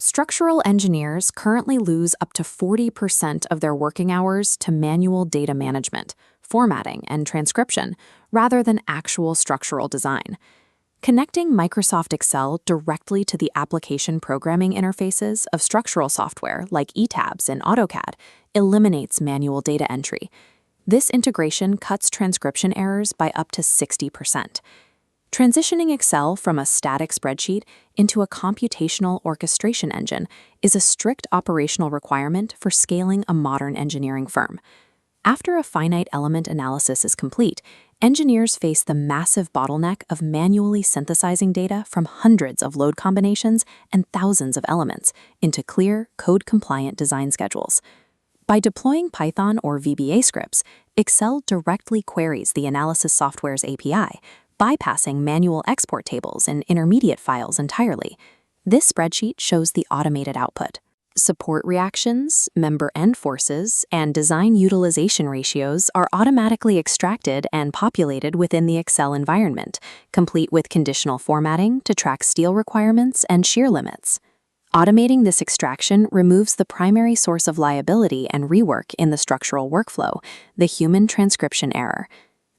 Structural engineers currently lose up to 40% of their working hours to manual data management, formatting, and transcription, rather than actual structural design. Connecting Microsoft Excel directly to the application programming interfaces of structural software like ETABS and AutoCAD eliminates manual data entry. This integration cuts transcription errors by up to 60%. Transitioning Excel from a static spreadsheet into a computational orchestration engine is a strict operational requirement for scaling a modern engineering firm. After a finite element analysis is complete, engineers face the massive bottleneck of manually synthesizing data from hundreds of load combinations and thousands of elements into clear, code-compliant design schedules. By deploying Python or VBA scripts, Excel directly queries the analysis software's API, bypassing manual export tables and intermediate files entirely. This spreadsheet shows the automated output. Support reactions, member end forces, and design utilization ratios are automatically extracted and populated within the Excel environment, complete with conditional formatting to track steel requirements and shear limits. Automating this extraction removes the primary source of liability and rework in the structural workflow, the human transcription error.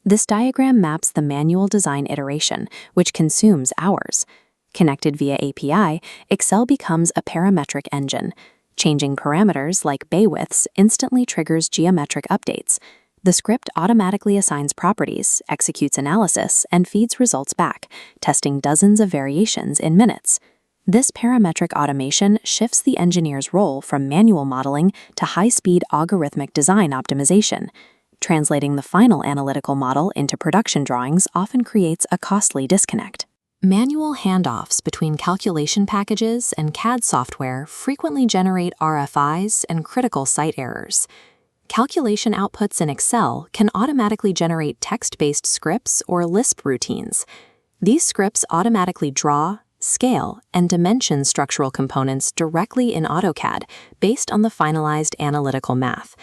This diagram maps the manual design iteration, which consumes hours. Connected via API, Excel becomes a parametric engine. Changing parameters like bay widths instantly triggers geometric updates. The script automatically assigns properties, executes analysis, and feeds results back, testing dozens of variations in minutes. This parametric automation shifts the engineer's role from manual modeling to high-speed algorithmic design optimization. Translating the final analytical model into production drawings often creates a costly disconnect. Manual handoffs between calculation packages and CAD software frequently generate RFIs and critical site errors. Calculation outputs in Excel can automatically generate text-based scripts or Lisp routines. These scripts automatically draw, scale, and dimension structural components directly in AutoCAD based on the finalized analytical math.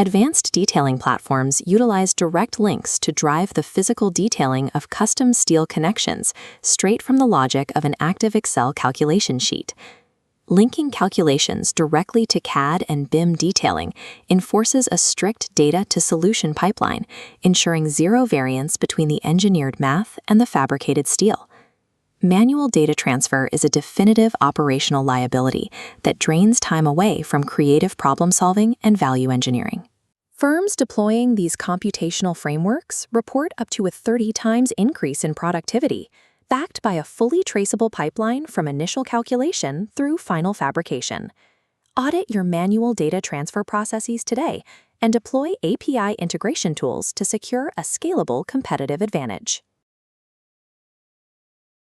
Advanced detailing platforms utilize direct links to drive the physical detailing of custom steel connections straight from the logic of an active Excel calculation sheet. Linking calculations directly to CAD and BIM detailing enforces a strict data-to-solution pipeline, ensuring zero variance between the engineered math and the fabricated steel. Manual data transfer is a definitive operational liability that drains time away from creative problem-solving and value engineering. Firms deploying these computational frameworks report up to a 30 times increase in productivity, backed by a fully traceable pipeline from initial calculation through final fabrication. Audit your manual data transfer processes today and deploy API integration tools to secure a scalable competitive advantage.